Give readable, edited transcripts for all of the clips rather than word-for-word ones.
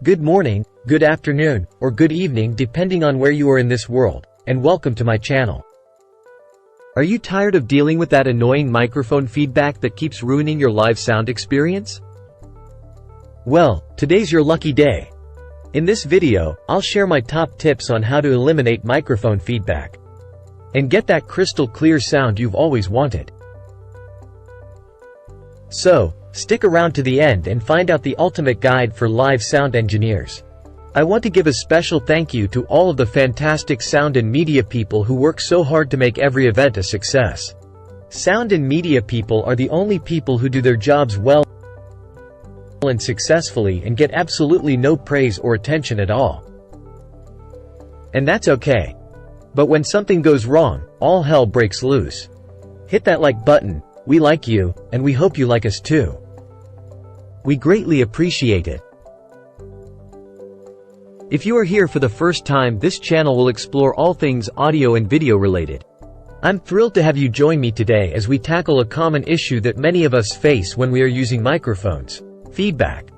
Good morning, good afternoon, or good evening depending on where you are in this world, and welcome to my channel. Are you tired of dealing with that annoying microphone feedback that keeps ruining your live sound experience? Well, today's your lucky day. In this video, I'll share my top tips on how to eliminate microphone feedback and get that crystal clear sound you've always wanted. So, stick around to the end and find out the ultimate guide for live sound engineers. I want to give a special thank you to all of the fantastic sound and media people who work so hard to make every event a success. Sound and media people are the only people who do their jobs well and successfully and get absolutely no praise or attention at all. And that's okay. But when something goes wrong, all hell breaks loose. Hit that like button. We like you, and we hope you like us too. We greatly appreciate it. If you are here for the first time, this channel will explore all things audio and video related. I'm thrilled to have you join me today as we tackle a common issue that many of us face when we are using microphones: feedback.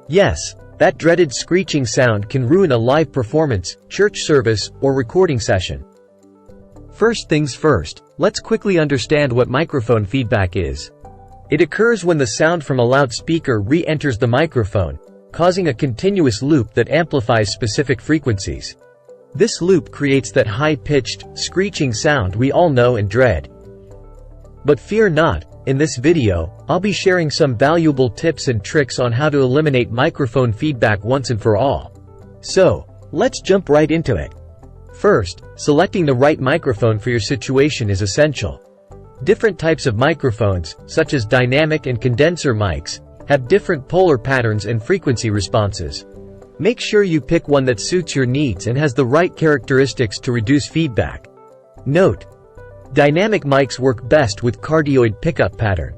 Yes, that dreaded screeching sound can ruin a live performance, church service, or recording session. First things first, let's quickly understand what microphone feedback is. It occurs when the sound from a loudspeaker re-enters the microphone, causing a continuous loop that amplifies specific frequencies. This loop creates that high-pitched, screeching sound we all know and dread. But fear not, in this video, I'll be sharing some valuable tips and tricks on how to eliminate microphone feedback once and for all. So, let's jump right into it. First, selecting the right microphone for your situation is essential. Different types of microphones, such as dynamic and condenser mics, have different polar patterns and frequency responses. Make sure you pick one that suits your needs and has the right characteristics to reduce feedback. Note: dynamic mics work best with cardioid pickup pattern.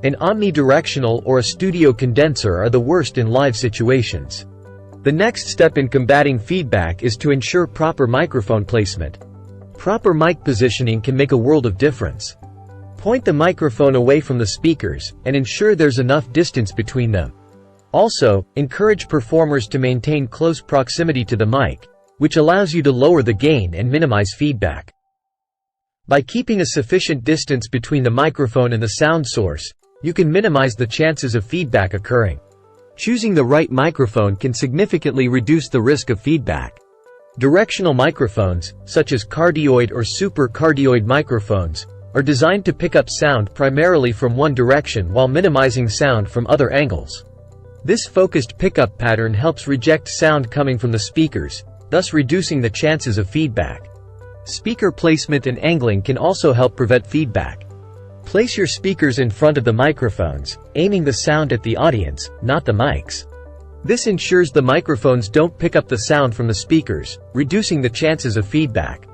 An omnidirectional or a studio condenser are the worst in live situations. The next step in combating feedback is to ensure proper microphone placement. Proper mic positioning can make a world of difference. Point the microphone away from the speakers, and ensure there's enough distance between them. Also, encourage performers to maintain close proximity to the mic, which allows you to lower the gain and minimize feedback. By keeping a sufficient distance between the microphone and the sound source, you can minimize the chances of feedback occurring. Choosing the right microphone can significantly reduce the risk of feedback. Directional microphones, such as cardioid or supercardioid microphones, are designed to pick up sound primarily from one direction while minimizing sound from other angles. This focused pickup pattern helps reject sound coming from the speakers, thus reducing the chances of feedback. Speaker placement and angling can also help prevent feedback. Place your speakers in front of the microphones, aiming the sound at the audience, not the mics. This ensures the microphones don't pick up the sound from the speakers, reducing the chances of feedback.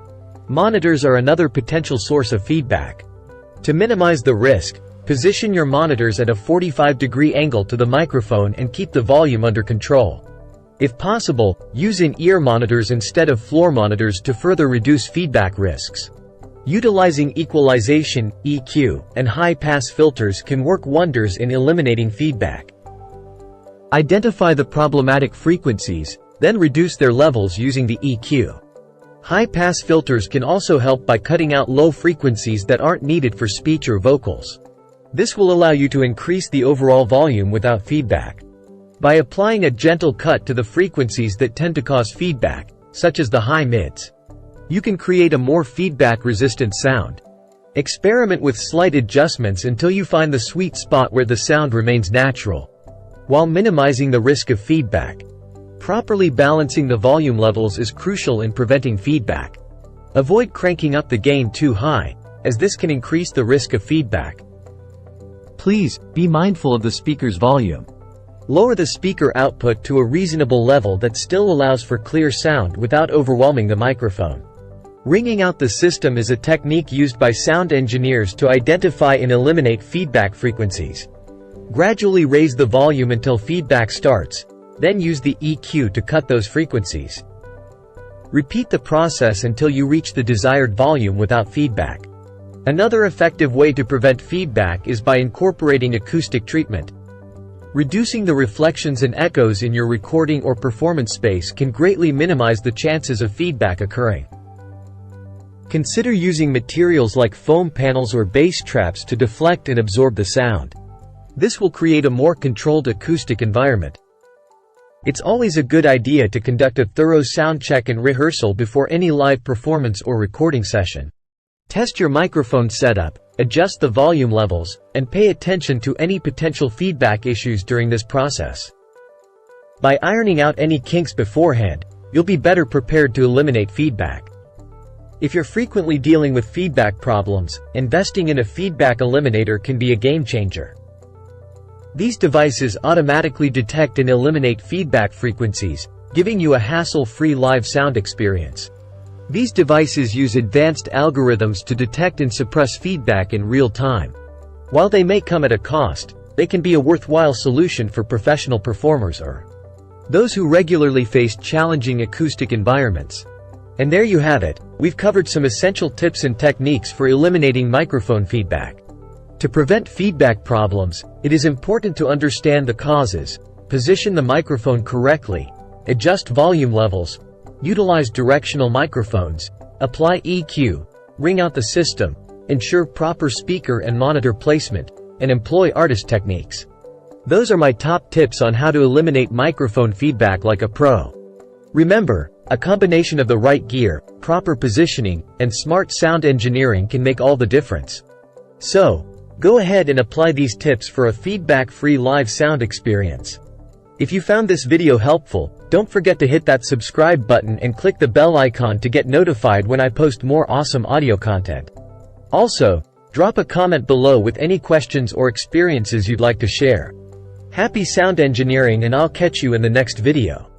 Monitors are another potential source of feedback. To minimize the risk, position your monitors at a 45-degree angle to the microphone and keep the volume under control. If possible, use in-ear monitors instead of floor monitors to further reduce feedback risks. Utilizing equalization, EQ, and high-pass filters can work wonders in eliminating feedback. Identify the problematic frequencies, then reduce their levels using the EQ. High-pass filters can also help by cutting out low frequencies that aren't needed for speech or vocals. This will allow you to increase the overall volume without feedback. By applying a gentle cut to the frequencies that tend to cause feedback, such as the high mids, you can create a more feedback-resistant sound. Experiment with slight adjustments until you find the sweet spot where the sound remains natural, while minimizing the risk of feedback. Properly balancing the volume levels is crucial in preventing feedback. Avoid cranking up the gain too high, as this can increase the risk of feedback. Please, be mindful of the speaker's volume. Lower the speaker output to a reasonable level that still allows for clear sound without overwhelming the microphone. Ringing out the system is a technique used by sound engineers to identify and eliminate feedback frequencies. Gradually raise the volume until feedback starts, then use the EQ to cut those frequencies. Repeat the process until you reach the desired volume without feedback. Another effective way to prevent feedback is by incorporating acoustic treatment. Reducing the reflections and echoes in your recording or performance space can greatly minimize the chances of feedback occurring. Consider using materials like foam panels or bass traps to deflect and absorb the sound. This will create a more controlled acoustic environment. It's always a good idea to conduct a thorough sound check and rehearsal before any live performance or recording session. Test your microphone setup, adjust the volume levels, and pay attention to any potential feedback issues during this process. By ironing out any kinks beforehand, you'll be better prepared to eliminate feedback. If you're frequently dealing with feedback problems, investing in a feedback eliminator can be a game changer. These devices automatically detect and eliminate feedback frequencies, giving you a hassle-free live sound experience. These devices use advanced algorithms to detect and suppress feedback in real time. While they may come at a cost, they can be a worthwhile solution for professional performers or those who regularly face challenging acoustic environments. And there you have it, we've covered some essential tips and techniques for eliminating microphone feedback. To prevent feedback problems, it is important to understand the causes, position the microphone correctly, adjust volume levels, utilize directional microphones, apply EQ, ring out the system, ensure proper speaker and monitor placement, and employ artist techniques. Those are my top tips on how to eliminate microphone feedback like a pro. Remember, a combination of the right gear, proper positioning, and smart sound engineering can make all the difference. So, go ahead and apply these tips for a feedback-free live sound experience. If you found this video helpful, don't forget to hit that subscribe button and click the bell icon to get notified when I post more awesome audio content. Also, drop a comment below with any questions or experiences you'd like to share. Happy sound engineering, and I'll catch you in the next video.